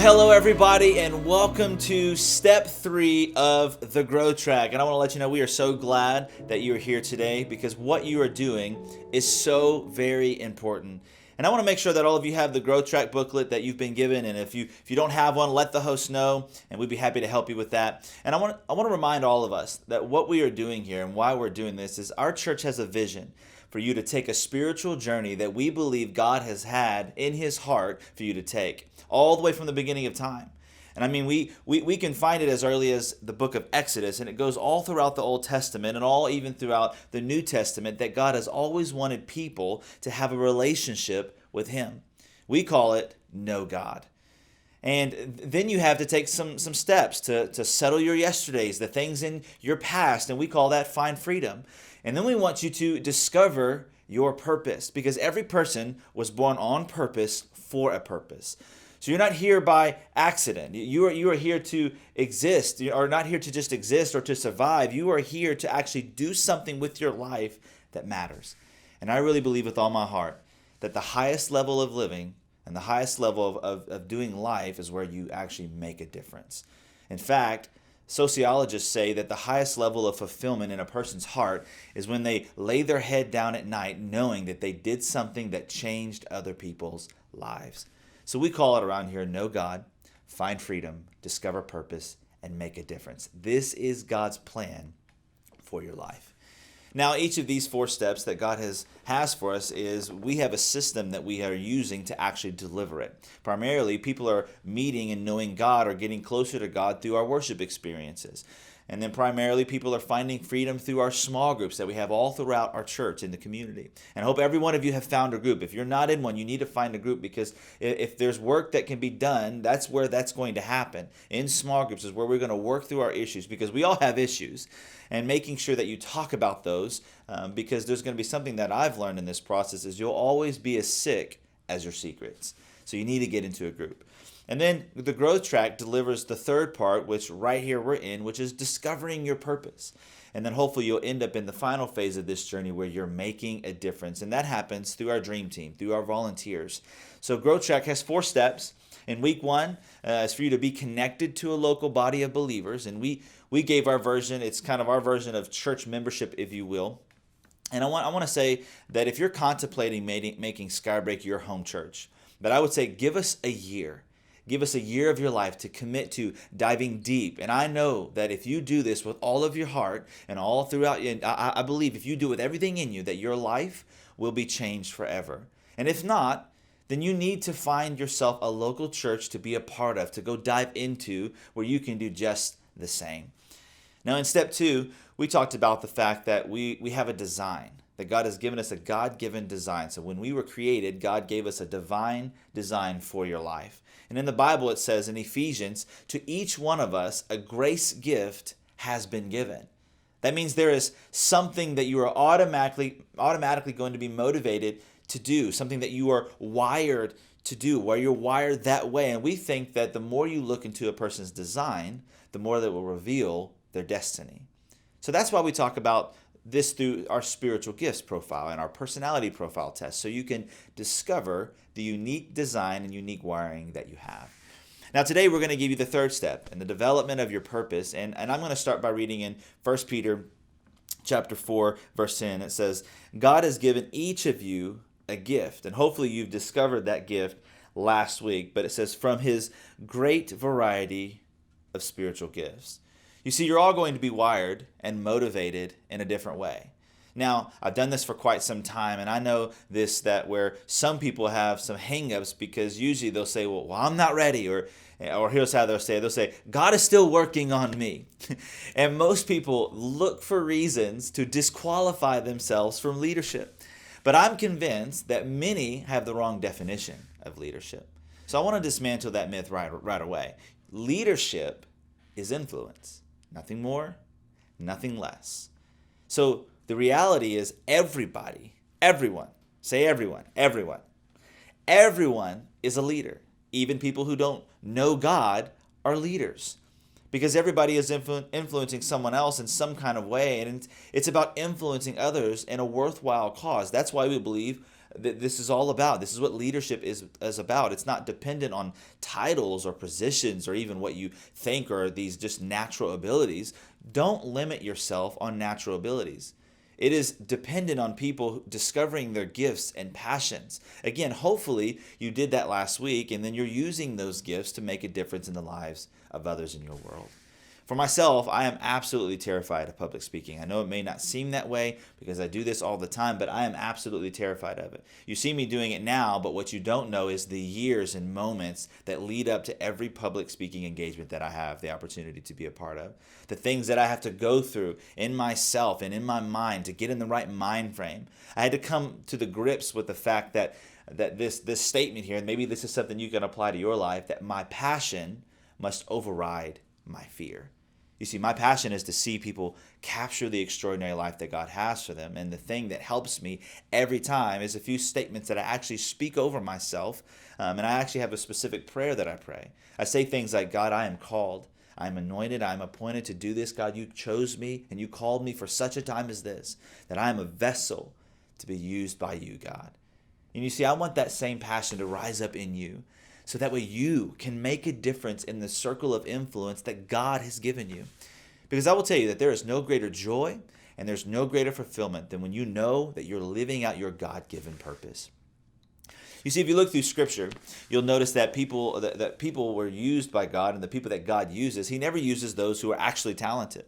Well, hello everybody, and welcome to step 3 of the Grow Track. And I want to let you know we are so glad that you are here today because what you are doing is so very important. And I want to make sure that all of you have the Grow Track booklet that you've been given, and if you don't have one, let the host know, and we'd be happy to help you with that. And I want to remind all of us that what we are doing here and why we're doing this is our church has a vision for you to take a spiritual journey that we believe God has had in His heart for you to take, all the way from the beginning of time. And I mean, we can find it as early as the book of Exodus, and it goes all throughout the Old Testament and all even throughout the New Testament that God has always wanted people to have a relationship with Him. We call it know God. And then you have to take some steps to settle your yesterdays, the things in your past, and we call that find freedom. And then we want you to discover your purpose, because every person was born on purpose for a purpose. So you're not here by accident. You are here to exist. You are not here to just exist or to survive. You are here to actually do something with your life that matters. And I really believe with all my heart that the highest level of living and the highest level of doing life is where you actually make a difference. In fact, sociologists say that the highest level of fulfillment in a person's heart is when they lay their head down at night knowing that they did something that changed other people's lives. So we call it around here, know God, find freedom, discover purpose, and make a difference. This is God's plan for your life. Now, each of these 4 steps that God has for us is we have a system that we are using to actually deliver it. Primarily, people are meeting and knowing God or getting closer to God through our worship experiences. And then primarily, people are finding freedom through our small groups that we have all throughout our church in the community. And I hope every one of you have found a group. If you're not in one, you need to find a group, because if there's work that can be done, that's where that's going to happen. In small groups is where we're going to work through our issues, because we all have issues. And making sure that you talk about those, because there's going to be something that I've learned in this process is you'll always be as sick as your secrets. So you need to get into a group. And then the growth track delivers the third part, which right here we're in, which is discovering your purpose. And then hopefully you'll end up in the final phase of this journey where you're making a difference. And that happens through our dream team, through our volunteers. So growth track has 4 steps. In week 1 is for you to be connected to a local body of believers. And we gave our version. It's kind of our version of church membership, if you will. And I want to say that if you're contemplating making Skybreak your home church, that I would say give us a year. Give us a year of your life to commit to diving deep. And I know that if you do this with all of your heart and all throughout, and I believe if you do it with everything in you, that your life will be changed forever. And if not, then you need to find yourself a local church to be a part of, to go dive into, where you can do just the same. Now in step 2, we talked about the fact that we have a design, that God has given us a God-given design. So when we were created, God gave us a divine design for your life. And in the Bible it says in Ephesians, to each one of us a grace gift has been given. That means there is something that you are automatically going to be motivated to do, something that you are wired to do, where you're wired that way. And we think that the more you look into a person's design, the more that will reveal their destiny. So that's why we talk about this through our spiritual gifts profile and our personality profile test, so you can discover the unique design and unique wiring that you have. Now today we're going to give you the third step in the development of your purpose, and I'm going to start by reading in 1 Peter chapter 4, verse 10. It says, God has given each of you a gift, and hopefully you've discovered that gift last week, but it says from His great variety of spiritual gifts. You see, you're all going to be wired and motivated in a different way. Now, I've done this for quite some time, and I know this, that where some people have some hang-ups, because usually they'll say, well, I'm not ready, or here's how they'll say, God is still working on me. And most people look for reasons to disqualify themselves from leadership. But I'm convinced that many have the wrong definition of leadership. So I want to dismantle that myth right away. Leadership is influence. Nothing more, nothing less. So the reality is everyone is a leader. Even people who don't know God are leaders, because everybody is influencing someone else in some kind of way, and it's about influencing others in a worthwhile cause. That's why we believe this is all about. This is what leadership is about. It's not dependent on titles or positions or even what you think are these just natural abilities. Don't limit yourself on natural abilities. It is dependent on people discovering their gifts and passions. Again, hopefully you did that last week, and then you're using those gifts to make a difference in the lives of others in your world. For myself, I am absolutely terrified of public speaking. I know it may not seem that way because I do this all the time, but I am absolutely terrified of it. You see me doing it now, but what you don't know is the years and moments that lead up to every public speaking engagement that I have the opportunity to be a part of. The things that I have to go through in myself and in my mind to get in the right mind frame. I had to come to the grips with the fact that this statement here, and maybe this is something you can apply to your life, that my passion must override my fear. You see, my passion is to see people capture the extraordinary life that God has for them. And the thing that helps me every time is a few statements that I actually speak over myself. And I actually have a specific prayer that I pray. I say things like, God, I am called. I am anointed. I am appointed to do this. God, you chose me and you called me for such a time as this, that I am a vessel to be used by you, God. And you see, I want that same passion to rise up in you, so that way you can make a difference in the circle of influence that God has given you. Because I will tell you that there is no greater joy and there's no greater fulfillment than when you know that you're living out your God-given purpose. You see, if you look through Scripture, you'll notice that people were used by God, and the people that God uses, He never uses those who are actually talented.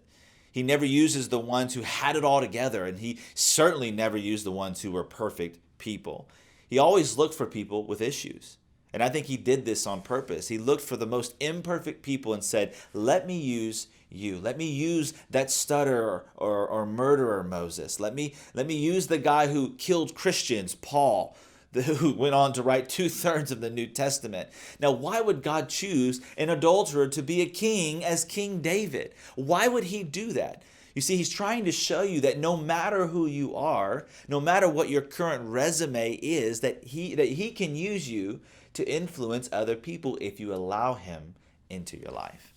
He never uses the ones who had it all together, and He certainly never used the ones who were perfect people. He always looked for people with issues. And I think He did this on purpose. He looked for the most imperfect people and said, let me use you. Let me use that stutterer or murderer Moses. Let me use the guy who killed Christians, Paul, who went on to write 2/3 of the New Testament. Now, why would God choose an adulterer to be a king as King David? Why would He do that? You see, He's trying to show you that no matter who you are, no matter what your current resume is, that he can use you to influence other people if you allow Him into your life.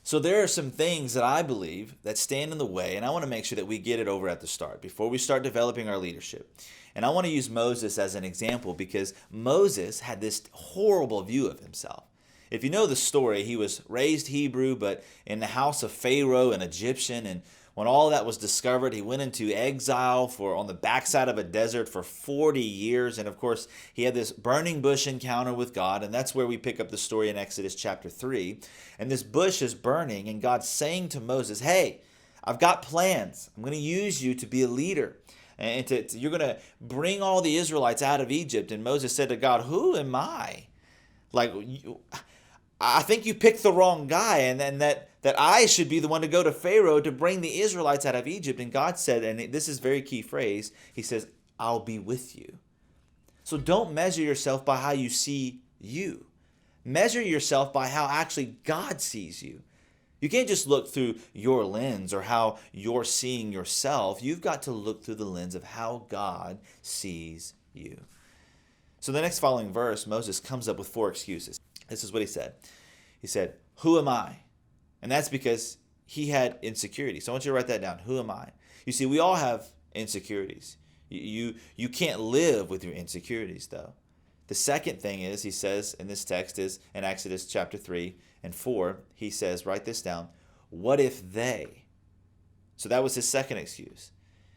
So there are some things that I believe that stand in the way, and I want to make sure that we get it over at the start before we start developing our leadership. And I want to use Moses as an example because Moses had this horrible view of himself. If you know the story, he was raised Hebrew, but in the house of Pharaoh, an Egyptian, and when all that was discovered, he went into exile on the backside of a desert for 40 years. And of course, he had this burning bush encounter with God. And that's where we pick up the story in Exodus chapter 3. And this bush is burning, and God's saying to Moses, hey, I've got plans. I'm going to use you to be a leader. And you're going to bring all the Israelites out of Egypt. And Moses said to God, who am I? I think you picked the wrong guy, and then that I should be the one to go to Pharaoh to bring the Israelites out of Egypt. And God said, and this is a very key phrase, He says, I'll be with you. So don't measure yourself by how you see you. Measure yourself by how actually God sees you. You can't just look through your lens or how you're seeing yourself. You've got to look through the lens of how God sees you. So the next following verse, Moses comes up with 4 excuses. This is what he said. He said, who am I? And that's because he had insecurities. So I want you to write that down. Who am I? You see, we all have insecurities. You can't live with your insecurities, though. The second thing is, he says in this text is in Exodus chapter 3 and 4, he says, write this down, what if they? So that was his second excuse.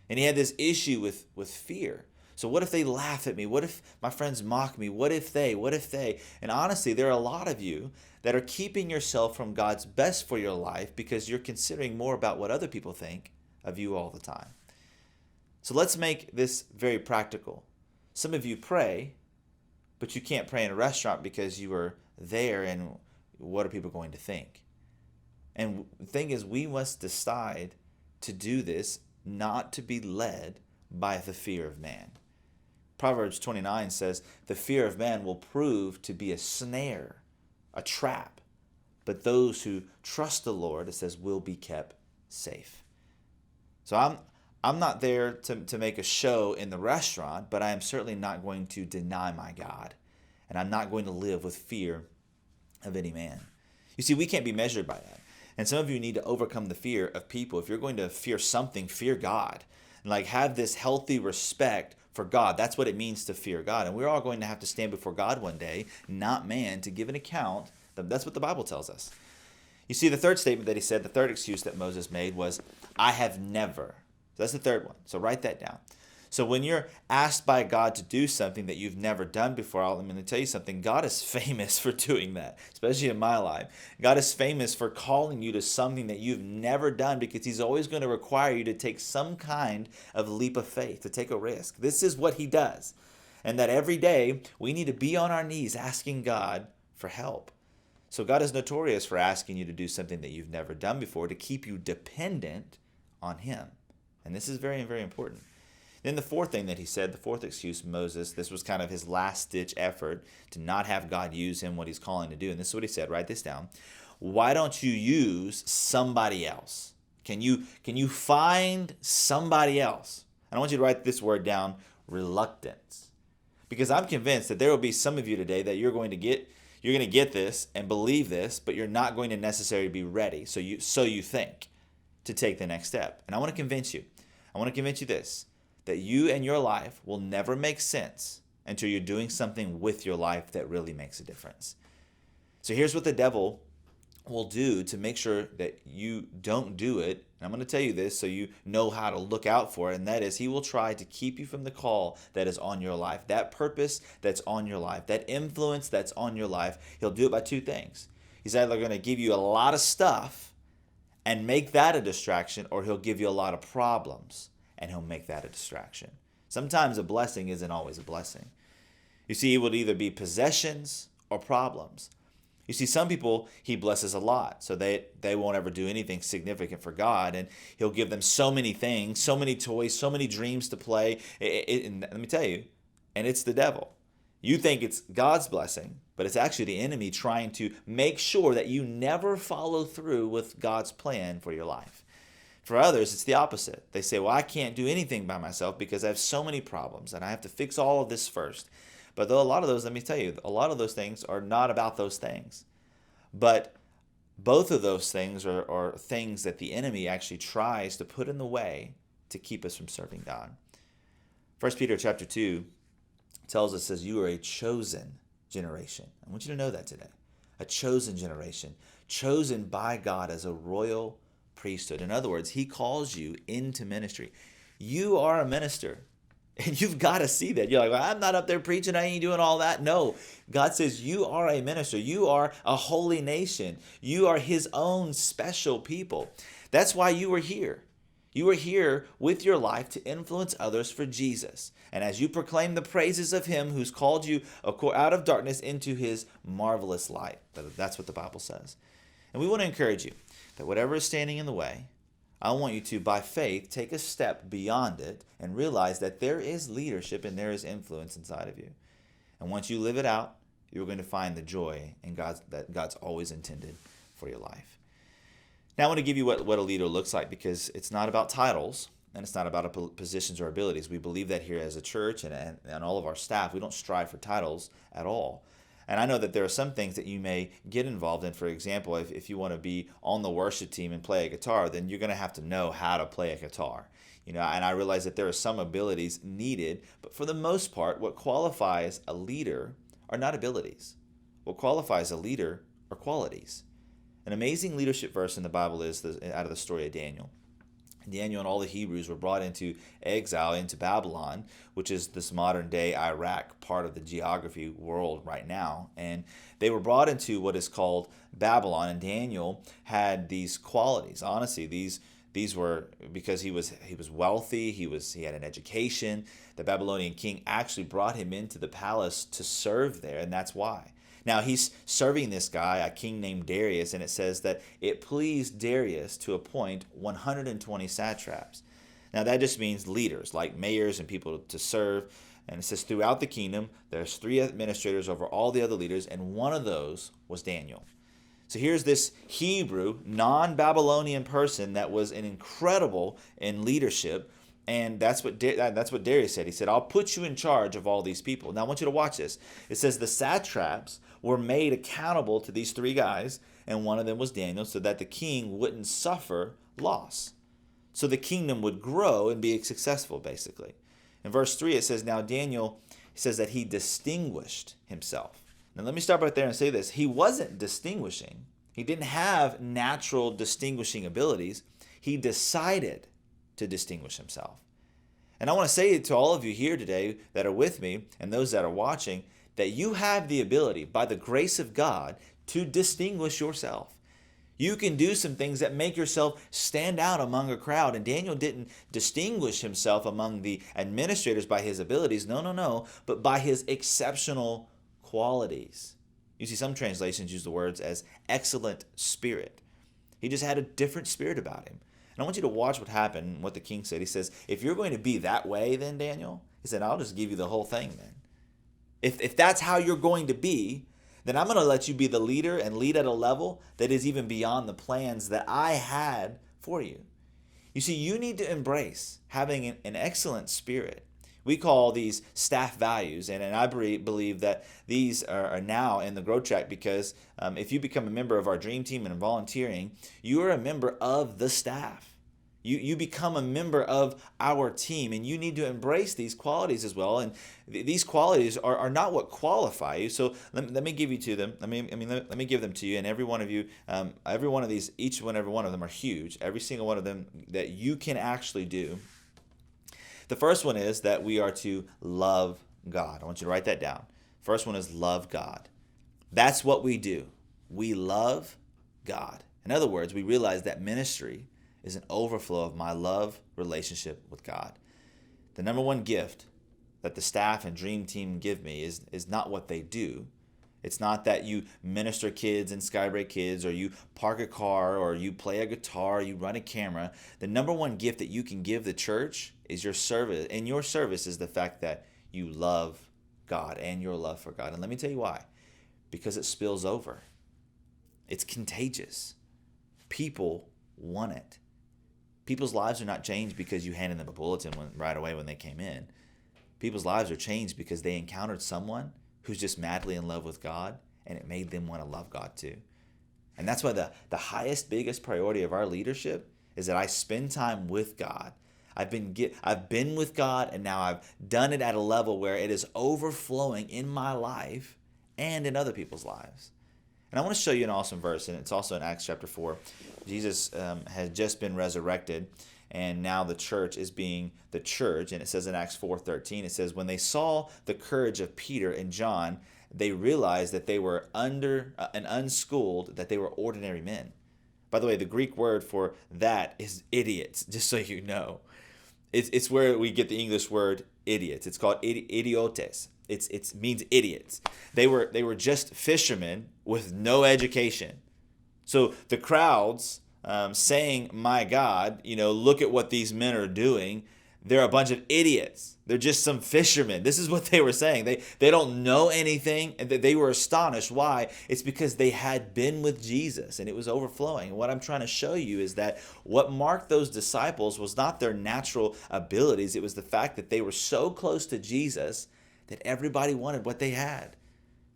And he had this issue with fear. So what if they laugh at me? What if my friends mock me? What if they? What if they? And honestly, there are a lot of you that are keeping yourself from God's best for your life because you're considering more about what other people think of you all the time. So let's make this very practical. Some of you pray, but you can't pray in a restaurant because you are there and what are people going to think? And the thing is, we must decide to do this not to be led by the fear of man. Proverbs 29 says, the fear of man will prove to be a snare, a trap. But those who trust the Lord, it says, will be kept safe. So I'm not there to make a show in the restaurant, but I am certainly not going to deny my God. And I'm not going to live with fear of any man. You see, we can't be measured by that. And some of you need to overcome the fear of people. If you're going to fear something, fear God. And have this healthy respect for God. That's what it means to fear God. And we're all going to have to stand before God one day, not man, to give an account. That's what the Bible tells us. You see, the third statement that he said, the third excuse that Moses made was, I have never. That's the third one. So write that down. So when you're asked by God to do something that you've never done before, I'm going to tell you something. God is famous for doing that, especially in my life. God is famous for calling you to something that you've never done because he's always going to require you to take some kind of leap of faith, to take a risk. This is what he does. And that every day we need to be on our knees asking God for help. So God is notorious for asking you to do something that you've never done before to keep you dependent on him. And this is very, very important. Then the fourth thing that he said, the fourth excuse, Moses, this was kind of his last-ditch effort to not have God use him what he's calling to do. And this is what he said. Write this down. Why don't you use somebody else? Can you find somebody else? And I want you to write this word down, reluctance. Because I'm convinced that there will be some of you today that you're going to get this and believe this, but you're not going to necessarily be ready. So you think to take the next step. And I want to convince you this, that you and your life will never make sense until you're doing something with your life that really makes a difference. So here's what the devil will do to make sure that you don't do it. And I'm going to tell you this so you know how to look out for it. And that is, he will try to keep you from the call that is on your life, that purpose that's on your life, that influence that's on your life. He'll do it by two things. He's either going to give you a lot of stuff and make that a distraction, or he'll give you a lot of problems and he'll make that a distraction. Sometimes a blessing isn't always a blessing. You see, it would either be possessions or problems. You see, some people he blesses a lot, so they won't ever do anything significant for God, and he'll give them so many things, so many toys, so many dreams to play. And let me tell you, and it's the devil. You think it's God's blessing, but it's actually the enemy trying to make sure that you never follow through with God's plan for your life. For others, it's the opposite. They say, well, I can't do anything by myself because I have so many problems and I have to fix all of this first. But though a lot of those, let me tell you, a lot of those things are not about those things. But both of those things are things that the enemy actually tries to put in the way to keep us from serving God. 1 Peter chapter 2 tells us, says, you are a chosen generation. I want you to know that today. A chosen generation, chosen by God as a royal priesthood. In other words, he calls you into ministry. You are a minister. And you've got to see that. You're like, well, I'm not up there preaching. I ain't doing all that. No, God says you are a minister. You are a holy nation. You are his own special people. That's why you are here. You are here with your life to influence others for Jesus. And as you proclaim the praises of him who's called you out of darkness into his marvelous light. That's what the Bible says. And we want to encourage you that whatever is standing in the way, I want you to, by faith, take a step beyond it and realize that there is leadership and there is influence inside of you. And once you live it out, you're going to find the joy in that God's always intended for your life. Now, I want to give you what a leader looks like, because it's not about titles and it's not about positions or abilities. We believe that here as a church and all of our staff. We don't strive for titles at all. And I know that there are some things that you may get involved in. For example, if you want to be on the worship team and play a guitar, then you're going to have to know how to play a guitar. And I realize that there are some abilities needed, but for the most part, what qualifies a leader are not abilities. What qualifies a leader are qualities. An amazing leadership verse in the Bible is out of the story of Daniel. Daniel and all the Hebrews were brought into exile into Babylon, which is this modern day Iraq, part of the geography world right now. And they were brought into what is called Babylon. And Daniel had these qualities. Honestly, these were because he was wealthy, he had an education. The Babylonian king actually brought him into the palace to serve there, and that's why. Now, he's serving this guy, a king named Darius, and it says that it pleased Darius to appoint 120 satraps. Now, that just means leaders, like mayors and people to serve. And it says throughout the kingdom, there's 3 administrators over all the other leaders, and one of those was Daniel. So here's this Hebrew, non-Babylonian person that was an incredible in leadership. And that's what Darius said. He said, I'll put you in charge of all these people. Now, I want you to watch this. It says the satraps were made accountable to these 3 guys, and one of them was Daniel, so that the king wouldn't suffer loss. So the kingdom would grow and be successful, basically. In verse 3, it says, now Daniel says that he distinguished himself. Now let me stop right there and say this. He wasn't distinguishing. He didn't have natural distinguishing abilities. He decided to distinguish himself. And I want to say to all of you here today that are with me and those that are watching, that you have the ability, by the grace of God, to distinguish yourself. You can do some things that make yourself stand out among a crowd. And Daniel didn't distinguish himself among the administrators by his abilities. No, but by his exceptional qualities. You see, some translations use the words as excellent spirit. He just had a different spirit about him. And I want you to watch what happened, what the king said. He says, if you're going to be that way, then Daniel, he said, I'll just give you the whole thing then. If that's how you're going to be, then I'm going to let you be the leader and lead at a level that is even beyond the plans that I had for you. You see, you need to embrace having an excellent spirit. We call these staff values, and I believe that these are now in the Grow Track because if you become a member of our Dream Team and volunteering, you are a member of the staff. You become a member of our team, and you need to embrace these qualities as well. And these qualities are not what qualify you. So let me give you to them. Let me give them to you. And every one of you, every one of these, every one of them are huge. Every single one of them that you can actually do. The first one is that we are to love God. I want you to write that down. First one is love God. That's what we do. We love God. In other words, we realize that ministry is an overflow of my love relationship with God. The number one gift that the staff and Dream Team give me is not what they do. It's not that you minister kids and Skybreak kids, or you park a car, or you play a guitar, or you run a camera. The number one gift that you can give the church is your service. And your service is the fact that you love God and your love for God. And let me tell you why. Because it spills over. It's contagious. People want it. People's lives are not changed because you handed them a bulletin right away when they came in. People's lives are changed because they encountered someone who's just madly in love with God, and it made them want to love God too. And that's why the highest, biggest priority of our leadership is that I spend time with God. I've been with God, and now I've done it at a level where it is overflowing in my life and in other people's lives. And I want to show you an awesome verse, and it's also in Acts chapter 4. Jesus has just been resurrected, and now the church is being the church. And it says in Acts 4:13, it says, when they saw the courage of Peter and John, they realized that they were unschooled, that they were ordinary men. By the way, the Greek word for that is idiots, just so you know. It's where we get the English word idiots. It's called idiotes. It means idiots. They were just fishermen with no education. So the crowds saying, my God, look at what these men are doing. They're a bunch of idiots. They're just some fishermen. This is what they were saying. They don't know anything. And they were astonished. Why? It's because they had been with Jesus and it was overflowing. And what I'm trying to show you is that what marked those disciples was not their natural abilities. It was the fact that they were so close to Jesus that everybody wanted what they had.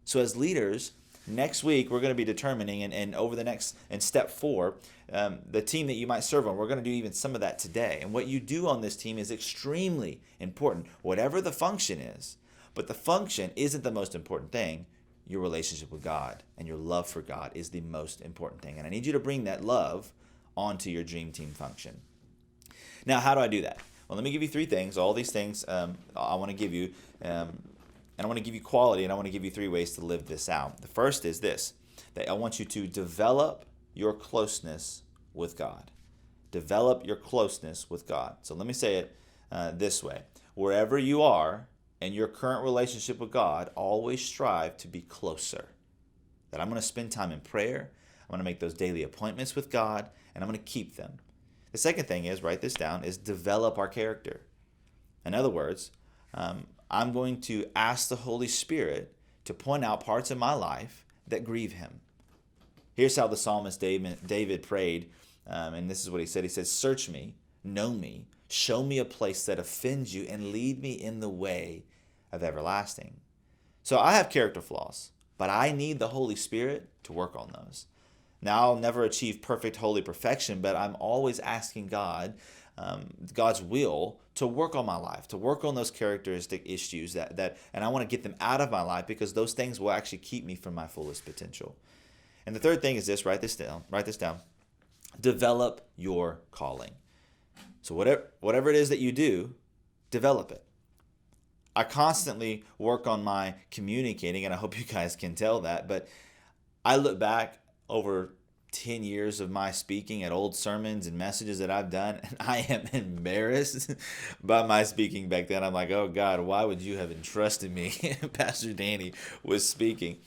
So as leaders, next week we're going to be determining, and over the next, in step 4, the team that you might serve on, we're going to do even some of that today. And what you do on this team is extremely important, whatever the function is. But the function isn't the most important thing. Your relationship with God and your love for God is the most important thing. And I need you to bring that love onto your Dream Team function. Now, how do I do that? Well, let me give you 3 things. All these things I want to give you, and I want to give you quality, and I want to give you 3 ways to live this out. The first is this, that I want you to develop your closeness with God. Develop your closeness with God. So let me say it this way. Wherever you are in your current relationship with God, always strive to be closer. That I'm going to spend time in prayer. I'm going to make those daily appointments with God, and I'm going to keep them. The second thing is, write this down, is develop our character. In other words, I'm going to ask the Holy Spirit to point out parts of my life that grieve him. Here's how the psalmist David prayed, and this is what he said. He said, search me, know me, show me a place that offends you, and lead me in the way of everlasting. So I have character flaws, but I need the Holy Spirit to work on those. Now, I'll never achieve perfect holy perfection, but I'm always asking God God's will to work on my life, to work on those characteristic issues and I want to get them out of my life because those things will actually keep me from my fullest potential. And the third thing is this, write this down. Develop your calling. So whatever it is that you do, develop it. I constantly work on my communicating, and I hope you guys can tell that, but I look back over 10 years of my speaking at old sermons and messages that I've done, and I am embarrassed by my speaking back then. I'm like, oh God, why would you have entrusted me, Pastor Danny, with speaking?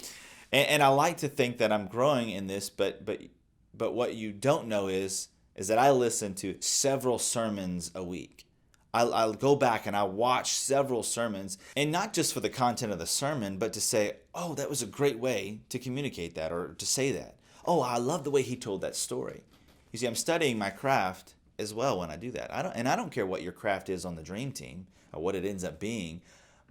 And I like to think that I'm growing in this, but what you don't know is that I listen to several sermons a week. I'll go back and I watch several sermons, and not just for the content of the sermon, but to say, oh, that was a great way to communicate that or to say that. Oh, I love the way he told that story. You see, I'm studying my craft as well when I do that. I don't care what your craft is on the dream team or what it ends up being,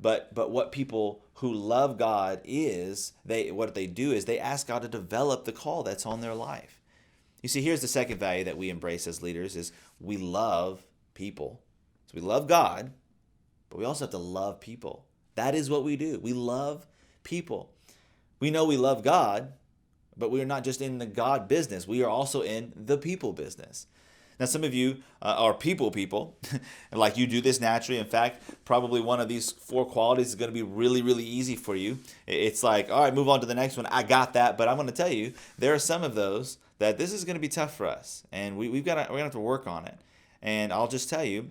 but what people who love God what they do is they ask God to develop the call that's on their life. You see, here's the second value that we embrace as leaders is we love people. So we love God, but we also have to love people. That is what we do. We love people. We know we love God, but we are not just in the God business. We are also in the people business. Now, some of you are people, and like you do this naturally. In fact, probably one of these 4 qualities is going to be really, really easy for you. It's like, all right, move on to the next one. I got that, but I'm going to tell you, there are some of those that this is going to be tough for us, and we're going to have to work on it. And I'll just tell you,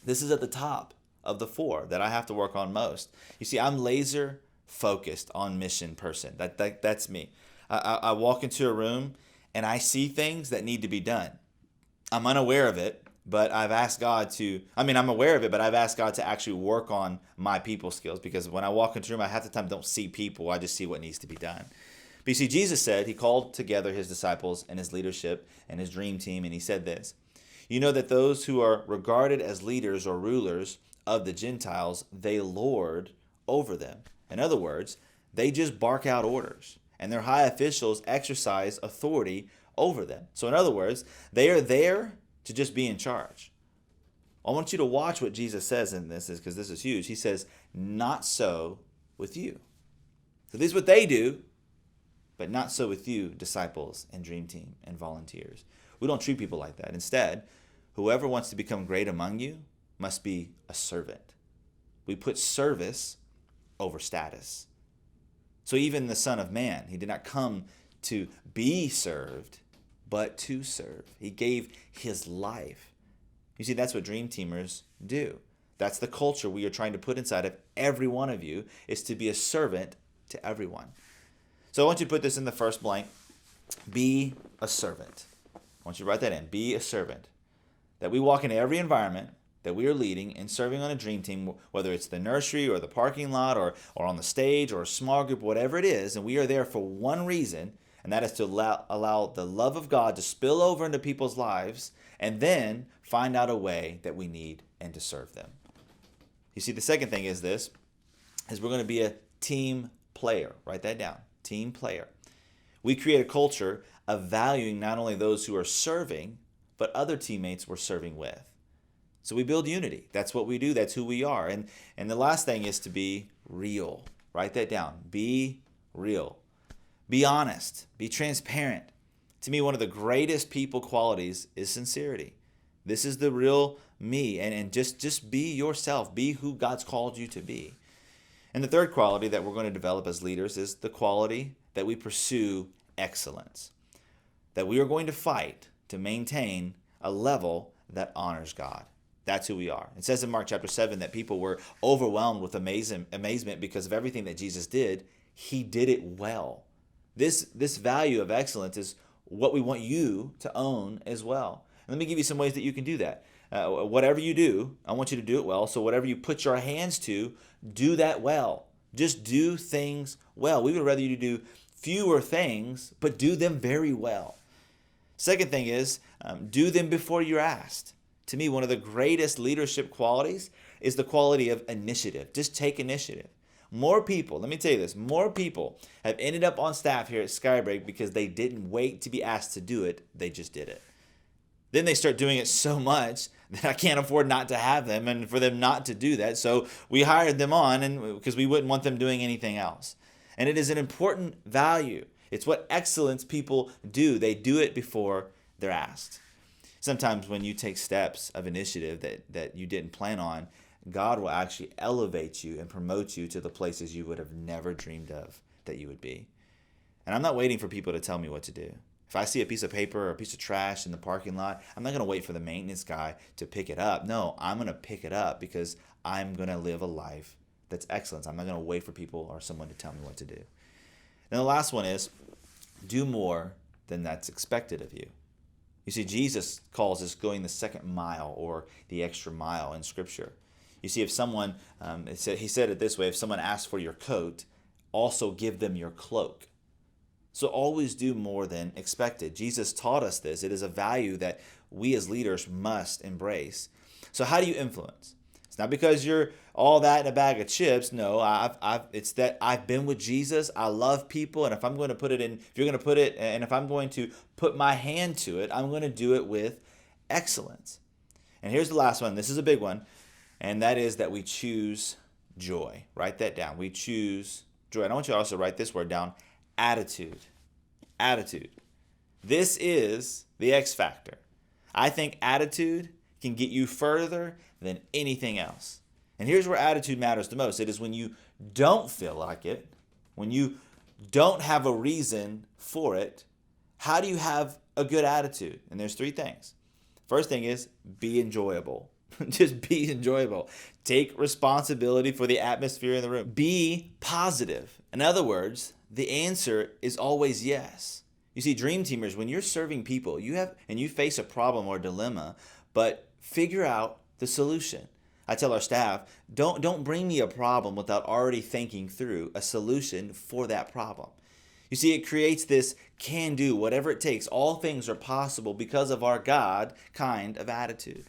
this is at the top of the 4 that I have to work on most. You see, I'm laser focused on mission person. That's me. I walk into a room and I see things that need to be done. I'm unaware of it, but I'm aware of it, but I've asked God to actually work on my people skills, because when I walk into a room, I half the time don't see people. I just see what needs to be done. But you see, Jesus said, he called together his disciples and his leadership and his dream team, and he said this, you know that those who are regarded as leaders or rulers of the Gentiles, they lord over them. In other words, they just bark out orders, and their high officials exercise authority over them. So in other words, they are there to just be in charge. I want you to watch what Jesus says in this, because this is huge. He says, not so with you. So this is what they do, but not so with you, disciples and dream team and volunteers. We don't treat people like that. Instead, whoever wants to become great among you must be a servant. We put service over status. So even the Son of Man, he did not come to be served, but to serve. He gave his life. You see, that's what dream teamers do. That's the culture we are trying to put inside of every one of you, is to be a servant to everyone. So I want you to put this in the first blank. Be a servant. I want you to write that in. Be a servant. That we walk into every environment that we are leading and serving on a dream team, whether it's the nursery or the parking lot or on the stage or a small group, whatever it is, and we are there for one reason, and that is to allow the love of God to spill over into people's lives and then find out a way that we need and to serve them. You see, the second thing is we're going to be a team player. Write that down. Team player. We create a culture of valuing not only those who are serving, but other teammates we're serving with. So we build unity. That's what we do. That's who we are. And the last thing is to be real. Write that down. Be real. Be honest. Be transparent. To me, one of the greatest people qualities is sincerity. This is the real me. And just be yourself. Be who God's called you to be. And the third quality that we're going to develop as leaders is the quality that we pursue excellence. That we are going to fight to maintain a level that honors God. That's who we are. It says in Mark chapter 7 that people were overwhelmed with amazement because of everything that Jesus did. He did it well. This value of excellence is what we want you to own as well. And let me give you some ways that you can do that. Whatever you do, I want you to do it well. So whatever you put your hands to, do that well. Just do things well. We would rather you do fewer things, but do them very well. Second thing is, do them before you're asked. To me, one of the greatest leadership qualities is the quality of initiative. Just take initiative. More people, let me tell you this, more people have ended up on staff here at Skybreak because they didn't wait to be asked to do it. They just did it. Then they start doing it so much that I can't afford not to have them and for them not to do that. So we hired them on and because we wouldn't want them doing anything else. And it is an important value. It's what excellence people do. They do it before they're asked. Sometimes when you take steps of initiative that you didn't plan on, God will actually elevate you and promote you to the places you would have never dreamed of that you would be. And I'm not waiting for people to tell me what to do. If I see a piece of paper or a piece of trash in the parking lot, I'm not going to wait for the maintenance guy to pick it up. No, I'm going to pick it up because I'm going to live a life that's excellence. I'm not going to wait for people or someone to tell me what to do. And the last one is do more than that's expected of you. You see, Jesus calls this going the second mile or the extra mile in Scripture. You see, if someone, he said it this way, if someone asks for your coat, also give them your cloak. So always do more than expected. Jesus taught us this. It is a value that we as leaders must embrace. So how do you influence? It's not because you're all that in a bag of chips. No, it's that I've been with Jesus. I love people, and if I'm going to put it in, if you're going to put it, and if I'm going to put my hand to it, I'm going to do it with excellence. And here's the last one. This is a big one, and that is that we choose joy. Write that down. We choose joy. And I want you to also write this word down: attitude. Attitude. This is the X factor. I think attitude can get you further than anything else. And here's where attitude matters the most. It is when you don't feel like it, when you don't have a reason for it. How do you have a good attitude? And there's three things. First thing is be enjoyable. Just be enjoyable. Take responsibility for the atmosphere in the room. Be positive. In other words, the answer is always yes. You see, dream teamers, when you're serving people, you face a problem or dilemma, but figure out the solution. I tell our staff, don't bring me a problem without already thinking through a solution for that problem. You see, it creates this can do, whatever it takes. All things are possible because of our God kind of attitude.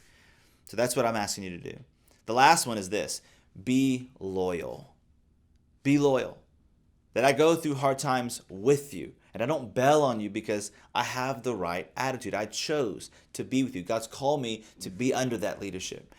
So that's what I'm asking you to do. The last one is this: be loyal. Be loyal. That I go through hard times with you. And I don't bail on you because I have the right attitude. I chose to be with you. God's called me to be under that leadership.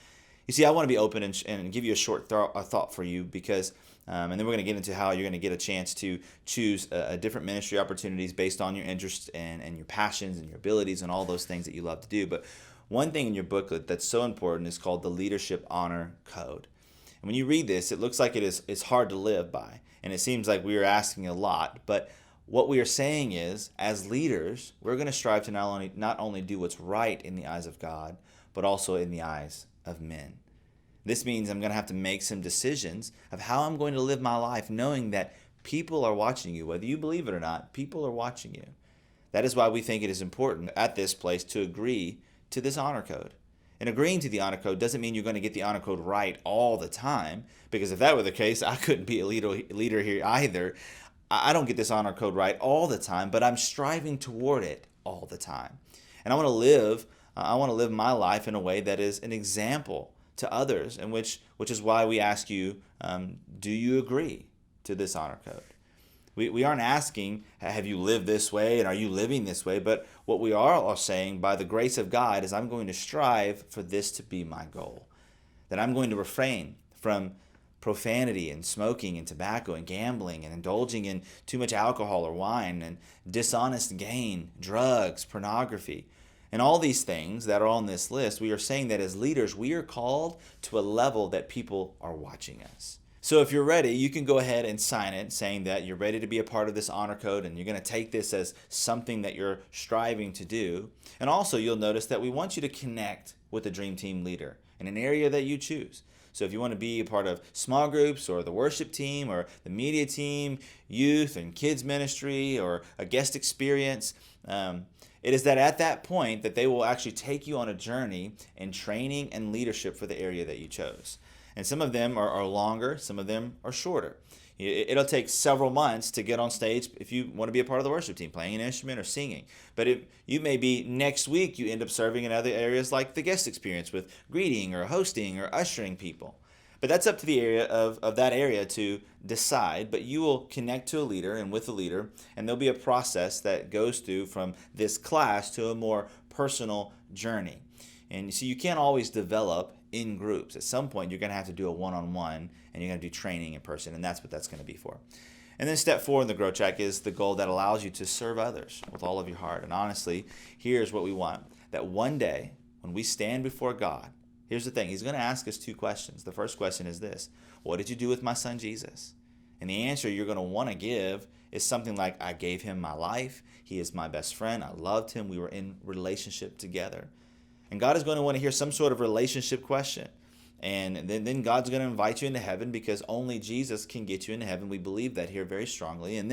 You see, I want to be open and give you a short thought for you because, and then we're going to get into how you're going to get a chance to choose a different ministry opportunities based on your interests and your passions and your abilities and all those things that you love to do. But one thing in your booklet that's so important is called the Leadership Honor Code. And when you read this, it looks like it's hard to live by. And it seems like we are asking a lot, but what we are saying is, as leaders, we're going to strive to not only do what's right in the eyes of God, but also in the eyes of men. This means I'm going to have to make some decisions of how I'm going to live my life, knowing that people are watching you. Whether you believe it or not, people are watching you. That is why we think it is important at this place to agree to this honor code. And agreeing to the honor code doesn't mean you're going to get the honor code right all the time, because if that were the case, I couldn't be a leader here either. I don't get this honor code right all the time, but I'm striving toward it all the time. And I want to live my life in a way that is an example to others, and which is why we ask you, do you agree to this honor code? We aren't asking, have you lived this way and are you living this way? But what we are saying, by the grace of God, is I'm going to strive for this to be my goal. That I'm going to refrain from profanity and smoking and tobacco and gambling and indulging in too much alcohol or wine and dishonest gain, drugs, pornography. And all these things that are on this list, we are saying that as leaders, we are called to a level that people are watching us. So if you're ready, you can go ahead and sign it saying that you're ready to be a part of this honor code and you're going to take this as something that you're striving to do. And also you'll notice that we want you to connect with a dream team leader in an area that you choose. So if you want to be a part of small groups or the worship team or the media team, youth and kids ministry or a guest experience, it is that at that point that they will actually take you on a journey in training and leadership for the area that you chose. And some of them are longer, some of them are shorter. It'll take several months to get on stage if you want to be a part of the worship team, playing an instrument or singing. But you may be next week, you end up serving in other areas like the guest experience with greeting or hosting or ushering people. But that's up to the area of that area to decide. But you will connect to a leader and with a leader, and there'll be a process that goes through from this class to a more personal journey. And you see, you can't always develop in groups. At some point, you're going to have to do a one-on-one, and you're going to do training in person, and that's what that's going to be for. And then step 4 in the growth track is the goal that allows you to serve others with all of your heart. And honestly, here's what we want. That one day, when we stand before God, here's the thing. He's going to ask us 2 questions. The first question is this: what did you do with my son Jesus? And the answer you're going to want to give is something like, I gave him my life. He is my best friend. I loved him. We were in relationship together. And God is going to want to hear some sort of relationship question. And then God's going to invite you into heaven, because only Jesus can get you into heaven. We believe that here very strongly. And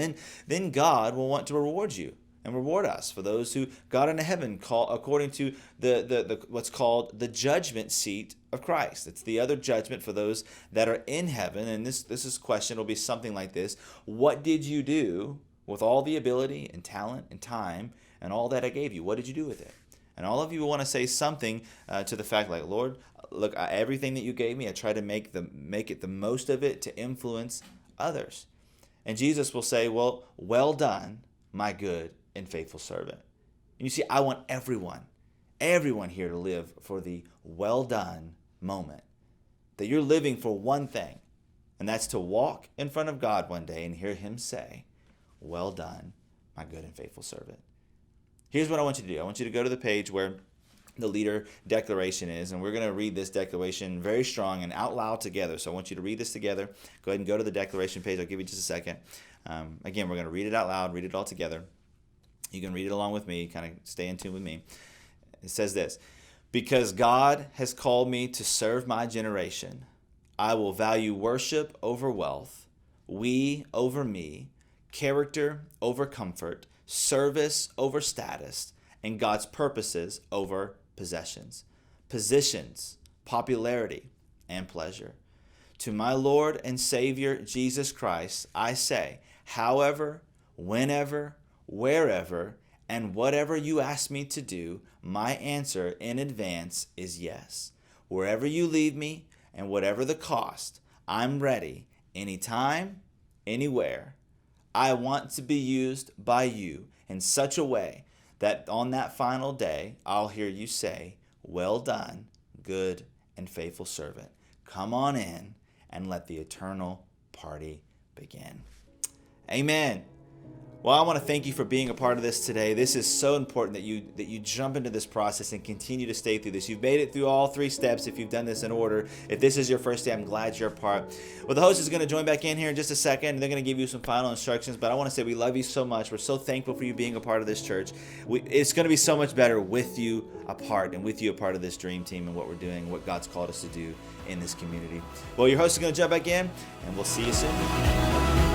then God will want to reward you and reward us for those who got into heaven according to the what's called the judgment seat of Christ. It's the other judgment for those that are in heaven. And this question will be something like this: what did you do with all the ability and talent and time and all that I gave you? What did you do with it? And all of you will want to say something to the fact like, Lord, look, everything that you gave me, I try to make it the most of it to influence others. And Jesus will say, well done, my good and faithful servant. And you see, I want everyone here to live for the well done moment. That you're living for one thing, and that's to walk in front of God one day and hear him say, well done, my good and faithful servant. Here's what I want you to do. I want you to go to the page where the leader declaration is, and we're going to read this declaration very strong and out loud together. So I want you to read this together. Go ahead and go to the declaration page. I'll give you just a second. Again, we're going to read it out loud, read it all together. You can read it along with me, kind of stay in tune with me. It says this: because God has called me to serve my generation, I will value worship over wealth, we over me, character over comfort, service over status, and God's purposes over possessions, positions, popularity, and pleasure. To my Lord and Savior Jesus Christ, I say, however, whenever, wherever, and whatever you ask me to do, my answer in advance is yes. Wherever you lead me and whatever the cost, I'm ready anytime, anywhere. I want to be used by you in such a way that on that final day, I'll hear you say, well done, good and faithful servant. Come on in and let the eternal party begin. Amen. Well, I want to thank you for being a part of this today. This is so important that you jump into this process and continue to stay through this. You've made it through all 3 steps if you've done this in order. If this is your first day, I'm glad you're a part. Well, the host is going to join back in here in just a second, and they're going to give you some final instructions. But I want to say we love you so much. We're so thankful for you being a part of this church. It's going to be so much better with you a part and with you a part of this dream team and what we're doing, what God's called us to do in this community. Well, your host is going to jump back in, and we'll see you soon.